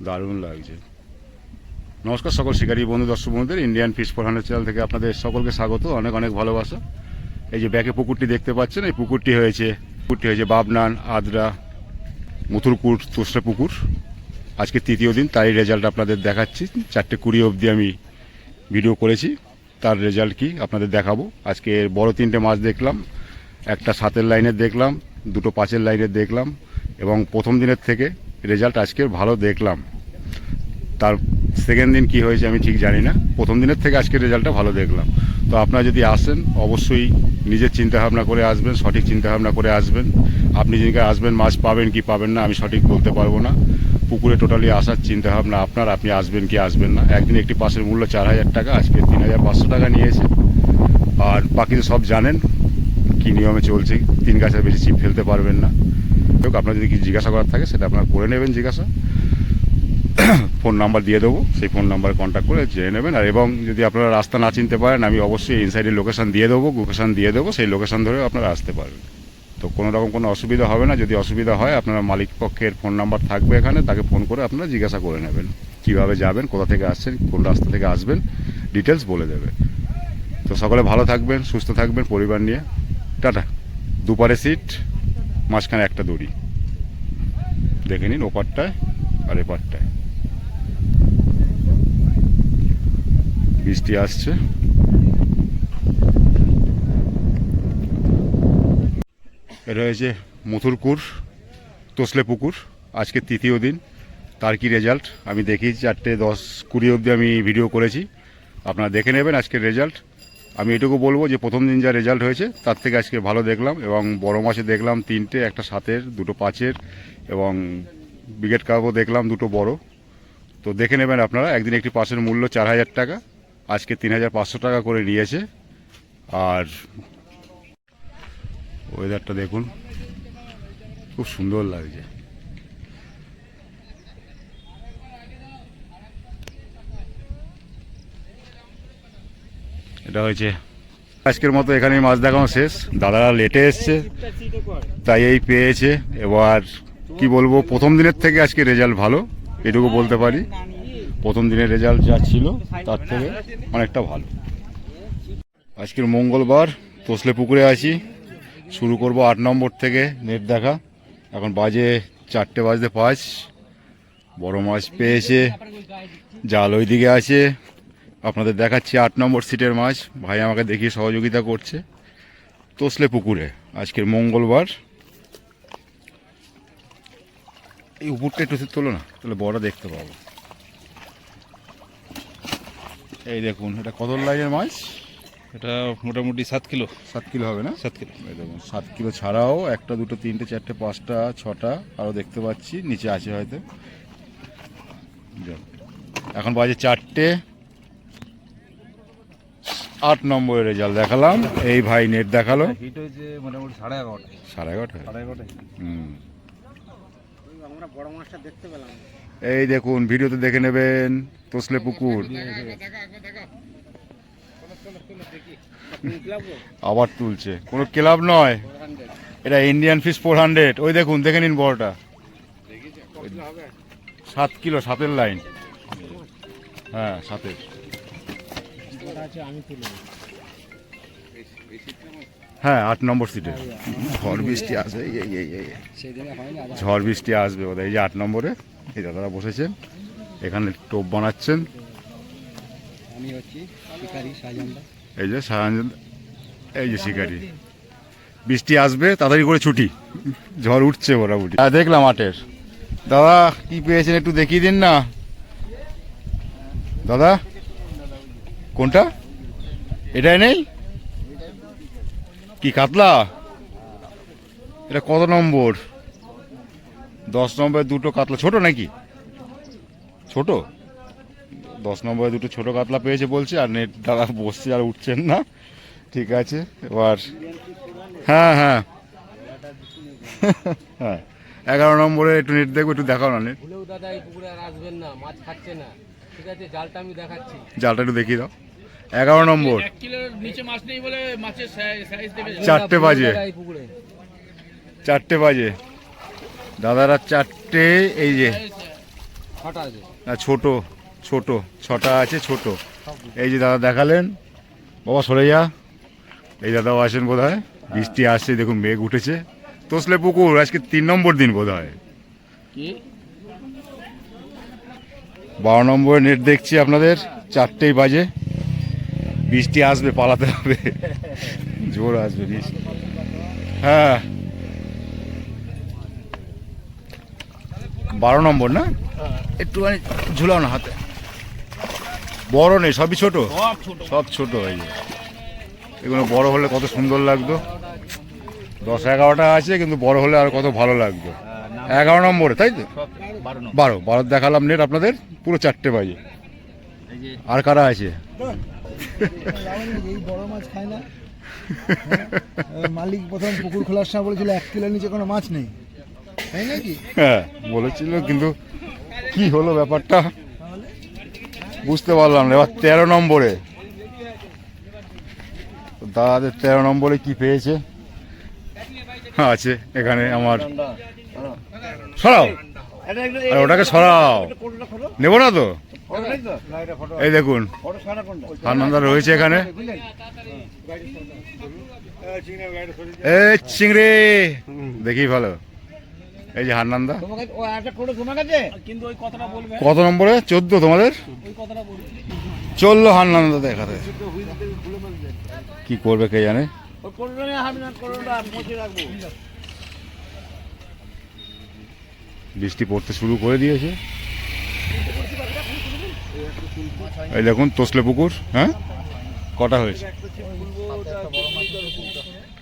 দারুণ লাগছে। নমস্কার সকল শিকারী বন্ধু দর্শক বন্ধুদের, ইন্ডিয়ান ফিশ 400 চ্যানেল থেকে আপনাদের সকলকে স্বাগত, অনেক অনেক ভালোবাসা। এই যে ব্যাকে পুকুরটি দেখতে পাচ্ছেন, এই পুকুরটি হয়েছে বাবনান, আদ্রা, মথুরপুর তোসরা পুকুর। আজকে তৃতীয় দিন, তারই রেজাল্ট আপনাদের দেখাচ্ছি। 4:20 অবধি আমি ভিডিও করেছি, তার রেজাল্ট কি আপনাদের দেখাবো। আজকে বড় 3টে মাছ দেখলাম, একটা 7-এর লাইনের দেখলাম, 2টো 5-এর লাইনের দেখলাম, এবং প্রথম দিনের থেকে রেজাল্ট আজকের ভালো দেখলাম। তার সেকেন্ড দিন কি হয়েছে আমি ঠিক জানি না, প্রথম দিনের থেকে আজকের রেজাল্টটা ভালো দেখলাম। তো আপনারা যদি আসেন অবশ্যই নিজের চিন্তাভাবনা করে আসবেন, সঠিক চিন্তাভাবনা করে আসবেন। আপনি যেদিকে আসবেন মাছ পাবেন কি পাবেন না আমি সঠিক বলতে পারবো না। পুকুরে টোটালি আসার চিন্তাভাবনা আপনার, আপনি আসবেন কি আসবেন না। একদিন একটি পাশের মূল্য 4000 টাকা, আজকে 3500 টাকা নিয়েছে। আর বাকি তো সব জানেন কী নিয়মে চলছে, 3 গাছের বেশি ছিপ ফেলতে পারবেন না। আপনার যদি কিছু জিজ্ঞাসা করার থাকে সেটা আপনারা করে নেবেন জিজ্ঞাসা। ফোন নাম্বার দিয়ে দেবো, সেই ফোন নাম্বারে কন্ট্যাক্ট করে জেনে নেবেন। আর এবং যদি আপনারা রাস্তা না চিনতে পারেন, আমি অবশ্যই ইনসাইডের লোকেশান দিয়ে দেবো, সেই লোকেশান ধরে আপনারা আসতে পারবেন। তো কোনো রকম কোনো অসুবিধা হবে না। যদি অসুবিধা হয় আপনারা মালিক পক্ষের ফোন নাম্বার থাকবে এখানে, তাকে ফোন করে আপনারা জিজ্ঞাসা করে নেবেন কীভাবে যাবেন, কোথা থেকে আসছেন, কোন রাস্তা থেকে আসবেন, ডিটেলস বলে দেবে। তো সকলে ভালো থাকবেন, সুস্থ থাকবেন পরিবার নিয়ে। টাটা। দুপারে সিট, মাঝখানে একটা দড়ি, দেখে নিন ওপারটায় আর এপারটায়। বৃষ্টি আসছে। এটা হয়েছে মথুরপুর তোসলে পুকুর, আজকে তৃতীয় দিন। তার কি রেজাল্ট আমি দেখি, 4:10-20 অবধি আমি ভিডিও করেছি, আপনারা দেখে নেবেন আজকের রেজাল্ট। আমি এটুকু বলবো যে প্রথম দিন যা রেজাল্ট হয়েছে তার থেকে আজকে ভালো দেখলাম। এবং বড় মাছে দেখলাম 3টে, একটা 7-এর, 2টো 5-এর, এবং ব্রিগেড কাপও দেখলাম 2টো বড়। তো দেখে নেবেন আপনারা। একদিন একটি পাশের মূল্য 4000 টাকা, আজকে 3500 টাকা করে নিয়েছে। আর ওয়েদারটা দেখুন, খুব সুন্দর লাগছে। এটা হয়েছে আজকের মতো, এখানেই মাছ দেখানো শেষ। দাদারা লেটে এসছে তাই এই পেয়েছে। এবার কি বলবো, প্রথম দিনের থেকে আজকে রেজাল্ট ভালো, এটুকু বলতে পারি। প্রথম দিনের রেজাল্ট যা ছিল তার থেকে অনেকটা ভালো। আজকের মঙ্গলবার, তোসলে পুকুরে আছি। শুরু করব 8 নম্বর থেকে নেট দেখা। এখন বাজে 4:05। বড় মাছ পেয়েছে, জাল ওই দিকে আছে। আপনাদের দেখাচ্ছি 8 নম্বর সিটের মাছ, ভাই আমাকে দেখিয়ে সহযোগিতা করছে। তোসলে পুকুরে আজকের মঙ্গলবার। এই উপরটা একটু তোলো না, তাহলে বড় দেখতে পাবো। এই দেখুন, এটা কত লাইনের মাছ? এটা মোটামুটি 7 কিলো। 7 কিলো হবে না? 7 কিলো। এই দেখুন 7 কিলো ছাড়াও 1টা 2টো 3টে 4টে 5টা 6টা আরও দেখতে পাচ্ছি, নিচে আছে হয়তো। এখন বাজে 4:08 নম্বরের রেজাল্ট দেখালাম। এই ভাই নেট দেখালো, হিট হয়েছে মোটামুটি 11:30। 11:30। হুম, আমরা বড় মাছটা দেখতে পেলাম। এই দেখুন ভিডিওতে দেখে নেবেন তোসলে পুকুর। আবার তুলছে, কোনো ক্লাব নয়, এটা ইন্ডিয়ান ফিশ 400। ওই দেখুন, দেখে নিন বড়টা, 7 কিলো, 7-এর লাইন। হ্যাঁ 7-এর। হ্যাঁ 8 নম্বর সিটে। ঝড় বৃষ্টি আসবে, ঝড় বৃষ্টি আসবে ওদের। এই যে 8 নম্বরে এই দাদারা বসেছেন, এখানে টোপ বানাচ্ছেন। এই যে শাহজাহান, এই যে শিকারি। বৃষ্টি আসবে, তাড়াতাড়ি করে ছুটি, ঝড় উঠছে মোটামুটি। হ্যাঁ দেখলাম 8-এর। দাদা কি পেয়েছেন একটু দেখিয়ে দিন না দাদা। কোনটা? এটাই নেই কি কাতলা? এটা কত নম্বর? 10 নম্বরের 2টো কাতলা, ছোট নাকি? ছোট। 10 নম্বরে 2টো ছোট কাতলা পেয়েছে বলছে। আর নেট দাদা বসছে আর উঠছেন না, ঠিক আছে। এবার হ্যাঁ হ্যাঁ হ্যাঁ 11 নম্বরে একটু নেট দেখবো, একটু দেখাও না নেট। দাদা এই পুকুরে আর আসবেন না, মাছ খাচ্ছে না, ঠিক আছে? জালটা আমি দেখাচ্ছি, জালটা একটু দেখিয়ে দাও। 11 নম্বর, 1 কিলোর নিচে মাছ নেই বলে মাছের সাইজ দেখে 4টে বাজে, 4টে বাজে দাদারা 4টে। এই যে ছটা আছে। না ছোট ছোট, 6টা আছে ছোট। এই যে দাদা দেখালেন, বাবা সরে যা। এই দাদাও আসেন বোধ হয়। বৃষ্টি আসছে, দেখুন মেঘ উঠেছে। তোসলে পুকুর আজকে 3 নম্বর দিন বোধ হয়। কি 12 নম্বরে নেট দেখছি আপনাদের, 4টেই বাজে। বৃষ্টি আসবে, পালাতে হবে, জোর আসবে বৃষ্টি। হ্যাঁ 12 নম্বর না, একটুখানি ঝুলাও না হাতে। বড় নেই, সবই ছোট, সব ছোট। এই যে এগুলো বড় হলে কত সুন্দর লাগতো। 10-11টা আছে, কিন্তু বড় হলে আর কত ভালো লাগতো। 11 নম্বরে তাই তো, 12 দেখালাম নেট আপনাদের, পুরো 4টে বাজে। আর কারা আছে? এই বড় মাছ খায় না। মালিক প্রথম পুকুর খোলার সময় বলেছিল 1 কিলোর নিচে কোনো মাছ নেই, তাই নাকি? হ্যাঁ বলেছিল, কিন্তু কি হলো ব্যাপারটা বুঝতে পারলাম না। এবার 13 নম্বরে দাদাদের 13 নম্বরে কি পেয়েছে আছে এখানে আমার। সরাও, আরে ওটাকে সরাও, নেবো না তো। এই দেখুন আনন্দ রয়েছে এখানে। এই চিংড়ি দেখি ভালো। এই যে হান্নান্দা, কত নম্বরে? 14 তোমাদের? চললো হান্নান্দা দেখাতে, কি করবে কে জানে। বৃষ্টি পড়তে শুরু করে দিয়েছে। এই দেখুন তোসলে পুকুর। হ্যাঁ কটা হয়েছে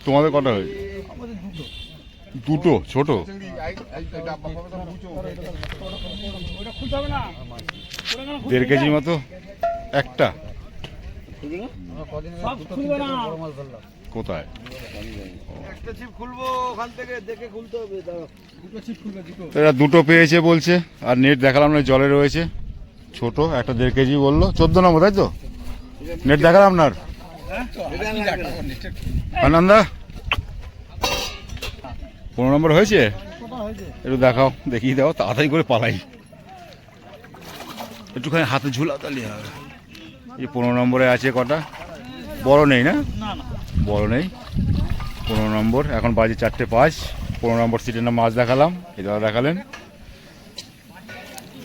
তোমাদের? কটা হয়েছে? 2টো ছোট। 1.5 কেজি মতো একটা। কোথায়? এরা 2টো পেয়েছে বলছে। আর নেট দেখালাম না, জলে রয়েছে ছোট একটা, 1.5 কেজি বললো। 14 নম্বর তাই তো? নেট দেখালাম আপনার আনন্দা। 15 নম্বর হয়েছে? একটু দেখাও, দেখিয়ে দাও, তাড়াতাড়ি করে পালাই। একটুখানি হাতে ঝুলা তাহলে হবে। এই 15 নম্বরে আছে কটা? বড় নেই না? বড় নেই। 15 নম্বর, এখন বাজে 4:05। 15 নম্বর সিটের নাম মাছ দেখালাম, এই দাদা দেখালেন।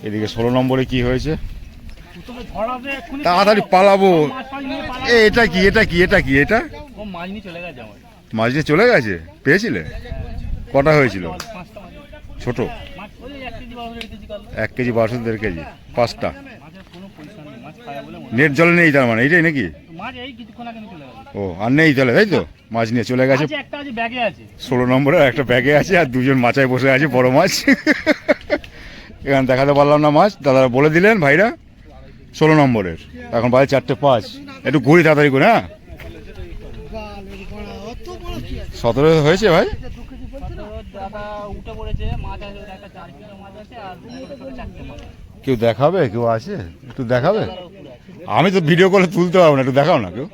এদিকে 16 নম্বরে কি হয়েছে? তাড়াতাড়ি পালাবো। এটা কি এটা কি এটা কি এটা? মাছ নিয়ে চলে গেছে। পেয়েছিলে? কটা হয়েছিল? ছোট 1 কেজি 1200, 1.5 কেজি, 5টা। নেট জলে নেই তার মানে, এইটাই নাকি? ও আর নেই তাহলে, তাই তো? মাছ নিয়ে চলে গেছে। 16 নম্বরের একটা ব্যাগে আছে, আর 2জন মাচায় বসে আছে বড় মাছ। এখানে দেখাতে পারলাম না মাছ, দাদারা বলে দিলেন ভাইরা। 16 নম্বরের, এখন বাজে 4:05। একটু ঘুরি তাড়াতাড়ি করে। হ্যাঁ 17 হয়েছে ভাই। কেউ দেখাবে? কেউ আছে একটু দেখাবে? আমি তো ভিডিও করে তুলতে পারবো না, একটু দেখাও না কেউ,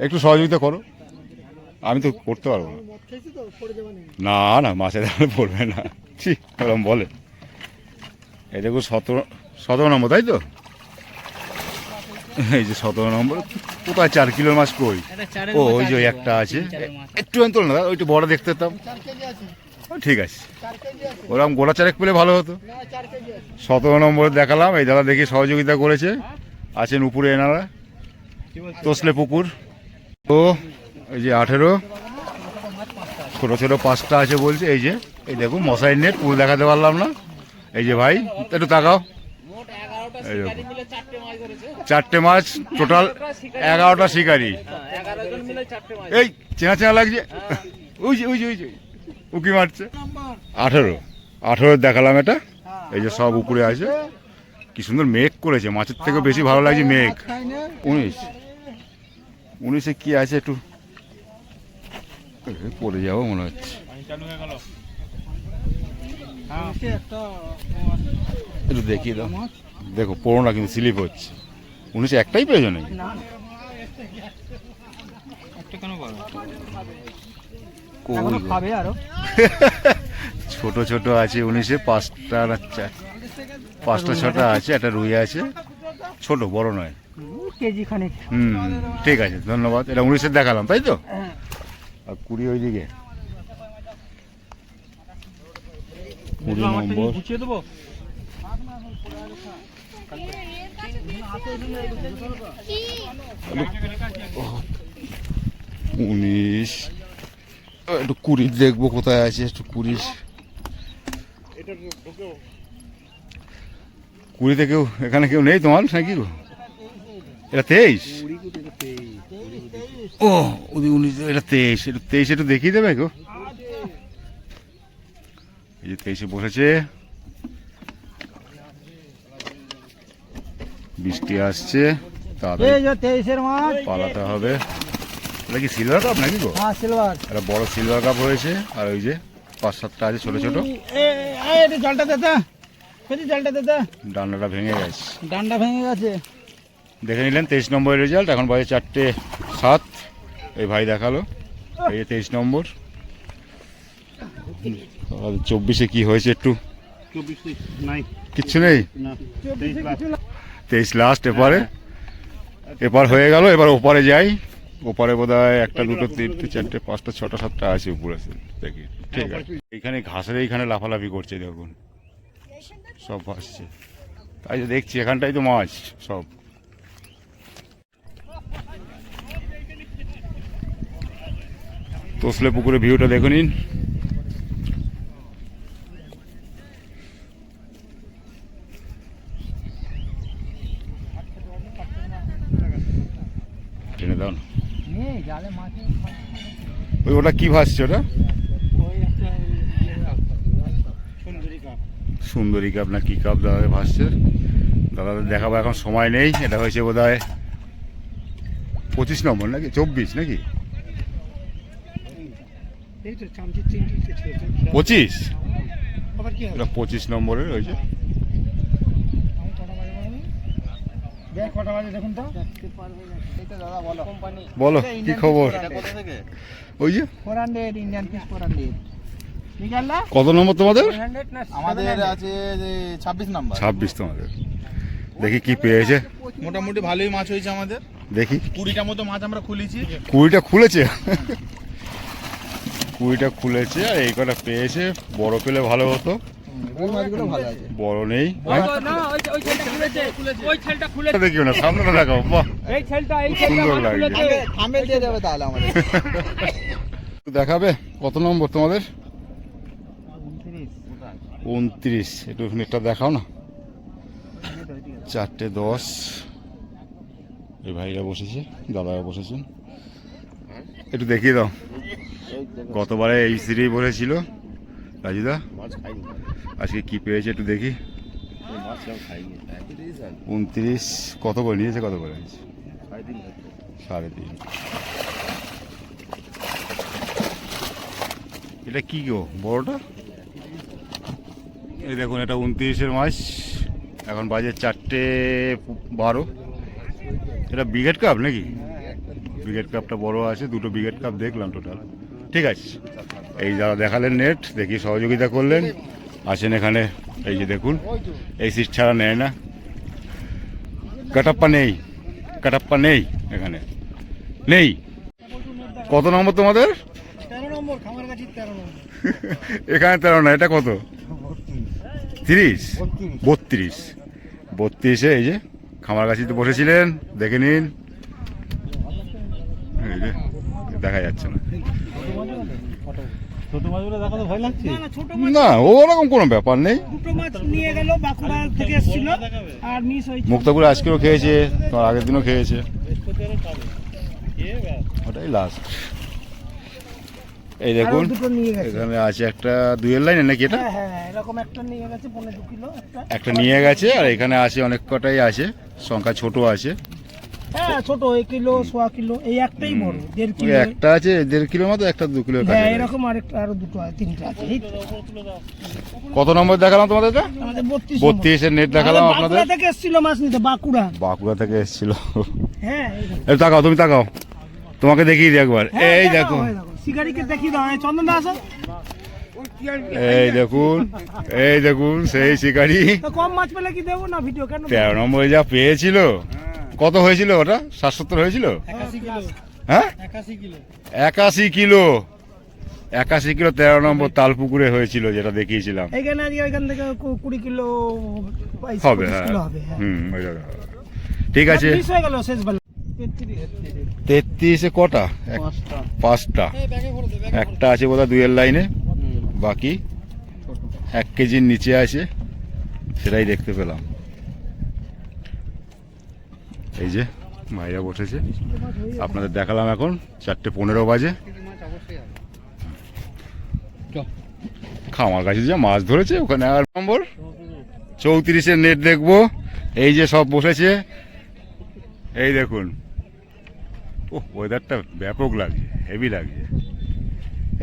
একটু সহযোগিতা করো। আমি তো করতে পারবো না। না না মাছে তাহলে পড়বে না, ঠিক ওরকম বলে। এই দেখো 17 নম্বর তাই তো? এই যে 17 নম্বর। কোথায় 4 কিলোর মাছ কই? ও ওই যে একটা আছে, একটু তোল না, ওইটা বড় দেখতে পেতাম। ঠিক আছে, ওরকম গোটা 4 পেলে ভালো হতো। 17 নম্বরে দেখালাম, এই দাদা দেখি সহযোগিতা করেছে। আছেন উপরে এনারা, তোসলে পুকুর। তো এই যে 18, ছোট ছোট 5টা আছে বলছে। এই যে এই দেখুন মশারির নেট, পুল দেখাতে পারলাম না। এই যে ভাই একটু তাকাও, 4টে মাছ টোটাল, 11টা শিকারি। এই চেনা চেনা লাগছে, ওই যে ওই যে ওই যে উকি মারছে। 18 দেখালাম এটা। এই যে সব উপরে আছে, কি সুন্দর মেঘ করেছে, মাছের থেকে বেশি ভালো লাগছে মেঘ। 19 কি আছে একটু পড়ে যাবো মনে হচ্ছে। একটু দেখিয়ে দাও, দেখো পড়ো না কিন্তু স্লিপ হচ্ছে। 19 একটাই প্রয়োজন নেই। ছোট ছোট আছে 19, 5টা না 4। 5টা 6টা আছে, একটা রুই আছে, ছোট বড় নয়। কেজি খানিক। ঠিক আছে, ধন্যবাদ। এটা 19-এর দেখালাম তাই তো? আর 20 ওইদিকে 20 নম্বর। গুছিয়ে দেবো। 19 একটু 20 দেখবো কোথায় আছে, একটু 20 20-তে কেউ, এখানে কেউ নেই তোমার নাকি গো? এটা 23? ও 19, এটা 23, এটা 23 একটু দেখিয়ে দেবে গো। এই যে 23-এ বসেছে, বৃষ্টি আসছে, তাড়াতাড়ি 23-এর মাছ। পালাতে হবে। এটা কি সিলভার কাপ নাকি গো? হ্যাঁ সিলভার। একটা বড় সিলভার কাপ হয়েছে, আর ওই যে 5-7টা আছে ছোট ছোট। একটু জলটা দেতা, জলটা দেতা। ডান্ডাটা ভেঙে গেছে, ডান্ডা ভেঙে গেছে। দেখে নিলেন 23 নম্বরের রেজাল্ট। এখন বাজে 4:07। এই ভাই দেখালো, এই যে 23 নম্বর। আর 24-এ কি হয়েছে একটু? 24 নাই, কিচ্ছু নেই, না 23 লাস্ট। এপার হয়ে গেল, এবার ওপারে যাই। ওপারে বোধ হয় 1টা 2টো 3টে 4টে 5টা 6টা 7টা আছে উপরে, দেখি। ঠিক আছে, এইখানে ঘাসের এইখানে লাফালাফি করছে, দেখুন সব ভাসছে। তাই যে দেখছি এখানটাই তো মাছ সব। তোসলে পুকুরে ভিউটা দেখে নিন। টেনে দাও না। ওই ওটা কি ভাসছে ওটা? সুন্দরী কাপ না কি কাপ দাদা ভাসছে? দাদাদের দেখাবো, এখন সময় নেই। এটা হয়েছে বোধ হয় 25 নম্বর নাকি 24 নাকি 25? এটা 25 নম্বরের হয়েছে। বলো কি খবর? ওই যে ইন্ডিয়ান ফিশ 400। কত নম্বর তোমাদের? আমাদের আছে 26 নাম্বার। 26 তোমাদের। দেখি কি পেয়েছে। মোটামুটি ভালোই মাছ হয়েছে আমাদের। দেখি 20টা মতো মাছ আমরা খুলেছি। 20টা খুলেছে। 20টা খুলেছে, আর এই কটা পেয়েছে। বড় পেলে ভালো হতো, ওই মাছগুলো ভালো আছে। বড় নেই। খুলে দেখিও না, সামনেটা দেখাও। বাহ, এই ছেলটা সুন্দর লাগছে। থামে দিয়ে দেবে তাহলে আমাদের। দেখাবে কত নম্বর তোমাদের? 29। একটু নেটটা দেখাও না। 4:10। এই ভাইরা বসেছে, দাদারা বসেছেন, একটু দেখিয়ে দাও। গতবারে এই সিঁড়ি বসেছিল রাজুদা, আজকে কি পেয়েছে একটু দেখি। 29 কত করে নিয়েছে? কত করে নিয়েছে? 3.5। এটা কি গো বড়টা? এই দেখুন, এটা 29-এর মাছ। এখন বাজে 4:12। এটা ব্রিগেড কাপ নাকি? ব্রিগেড কাপটা বড় আছে, 2টো ব্রিগেড কাপ দেখলাম টোটাল। ঠিক আছে, এই যারা দেখালেন নেট, দেখি সহযোগিতা করলেন, আছেন এখানে। এই যে দেখুন, এই সিট ছাড়া নেয় না। কাটাপ্পা নেই, কাটাপ্পা নেই, এখানে নেই। কত নম্বর তোমাদের? 13 নম্বর, খামারগাছি 13 নম্বর। এখানে 13 না, এটা কত? 30? 32। 32-এ এই যে খামারগাছিতে বসেছিলেন, দেখে নিন। এই যে দেখা যাচ্ছে না। ছোট মাছগুলো দেখাতে ভয় লাগছে। না ছোট না, ওরকম কোনো ব্যাপার নেই। দুটো মাছ নিয়ে গেল, বাঁকুড়া থেকে এসেছিল, আর মিস হয়েছে। মুক্তাপুরে আজকেও খেয়েছে, তোমার আগের দিনও খেয়েছে। ওটাই লাস্ট। এই দেখুন, দুটো নিয়ে গেছে। এখানে আছে একটা 2-এর লাইনে নাকি এটা? হ্যাঁ হ্যাঁ, এরকম একটা নিয়ে গেছে, 15 কিলো একটা নিয়ে গেছে, আর এখানে আছে অনেক কটাই আছে, সংখ্যা ছোট আছে। হ্যাঁ ছোট, 1 কিলো 1.5 কিলো, এই একটাই বড় 1.5 ওই কিলো। একটা আছে 1.5 কিলোর মতো, একটা 2 কিলোর হ্যাঁ কাছে। এরকম আরেকটা, আরো দুটো আছে, 3টে আছে। এই তো। কত নম্বর দেখালাম তোমাদের? আমাদের 32 32-এর নেট দেখালাম আপনাদের। বাঁকুড়া থেকে এসেছিল মাছ নিতে, বাঁকুড়া। বাঁকুড়া থেকে এসেছিল। হ্যাঁ এই তাকাও, তুমি তাকাও, তোমাকে দেখিয়ে দিই একবার। হ্যাঁ, এই দেখাও, দেখো, এই দেখো। শিকারিকে দেখিয়ে দাও। এই চন্দন দা আসো। এই দেখুন সেই শিকারি। কম মাছ পেলে কি দেবো না ভিডিও কেন? 13 নম্বরে যা পেয়েছিল, কত হয়েছিল ওটা? 770 হয়েছিল? 81 কিলো। হ্যাঁ 81 কিলো। 81 কিলো, 81 কিলো 13 নম্বর তালপুকুরে হয়েছিল, যেটা দেখিয়েছিলাম। এইখানে আজকে ওইখান থেকে 20 কিলো হবে, 25 হ্যাঁ। কিলো হবে, হ্যাঁ। ওই দাদা। ঠিক আছে। 20 হয়ে গেল শেষ বেলা। 33-এ কটা? 5টা। একটা আছে বোধহয় 2-এর লাইনে, বাকি 1 কেজির নিচে আছে, সেটাই দেখতে পেলাম। এই যে মাইরা বসেছে, আপনাদের দেখালাম। এখন 4:15 বাজে। খামার কাছে যা মাছ ধরেছে, ওখানে আর নম্বর 34-এর নেট দেখবো। এই যে সব বসেছে, এই দেখুন। ও ওয়েদারটা ব্যাপক লাগছে, হেভি লাগছে।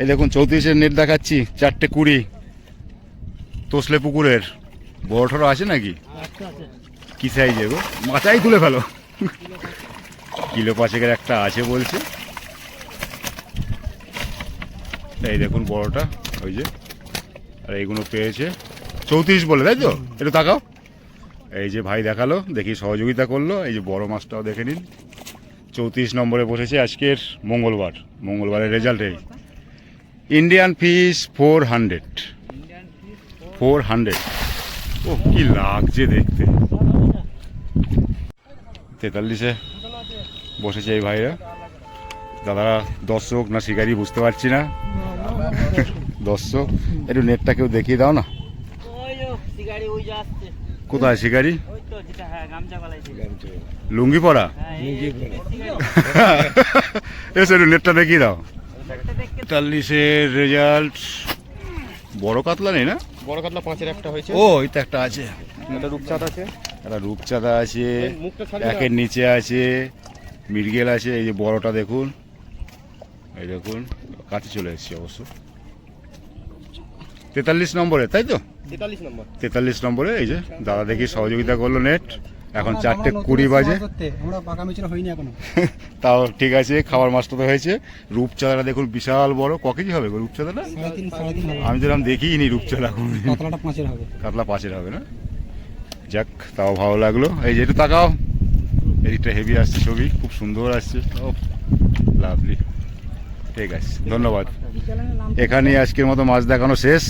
এই দেখুন 34-এর নেট দেখাচ্ছি, 4:20। তোসলে পুকুরের বড় ঠড়ো আছে নাকি? কি সাইজে গো? মাচাই তুলে ফেলো। কিলো 5-এর একটা আছে বলছে। এই দেখুন বড়টা, ওই যে। আর এইগুলো পেয়েছে 34 বলে, তাই তো? একটু তাকাও। এই যে ভাই দেখালো, দেখি সহযোগিতা করলো। এই যে বড় মাছটাও দেখে নিন। 34 নম্বরে বসেছে আজকের মঙ্গলবারের রেজাল্ট। এই ইন্ডিয়ান ফিশ 400। ও কি লাগছে দেখতে। 43-এ বসেছে এই ভাইরা। দাদারা দর্শক না শিকারি বুঝতে পারছি না। দর্শক, একটু নেটটা কেউ দেখিয়ে দাও না। কোথায় শিকারি? লুঙ্গি পরা? এসে একটু নেটটা দেখিয়ে দাও। 43-এর রেজাল্ট। বড় কাতলা নেই না? বড় কাতলা 5-এর একটা হয়েছে। ও এই তো একটা আছে, একটা রূপচাঁদ আছে। একটা রূপচাঁদা আছে, মুখটা ছাড়িয়ে 1-এর নিচে আছে, মৃগেল আছে। এই যে বড়টা দেখুন, এই দেখুন কাছে চলে এসেছি অবশ্য। 43 নম্বরে, তাই তো? 43 নম্বর। 43 নম্বরে। এই যে দাদা দেখি সহযোগিতা করলো নেট। এখন 4:20 বাজে। আমরা পাকা মিচড়া হইনি এখনো। তাও ঠিক আছে, খাবার মাছটা তো হয়েছে। রূপচাঁদাটা দেখুন বিশাল বড়। ক কেজি হবে গো রূপচাঁদাটা? 3.5 হবে। আমি যেরকম দেখিনি রূপচাঁদা। কাতলাটা 5-এর হবে। কাতলা 5-এর হবে না? যাক, তাও ভালো লাগলো। এই যে একটু তাকাও, এদিকটা হেভি আসছে, ছবি খুব সুন্দর আসছে। ও লাভলি। ঠিক আছে, ধন্যবাদ। এখানেই আজকের মতো মাছ দেখানো শেষ।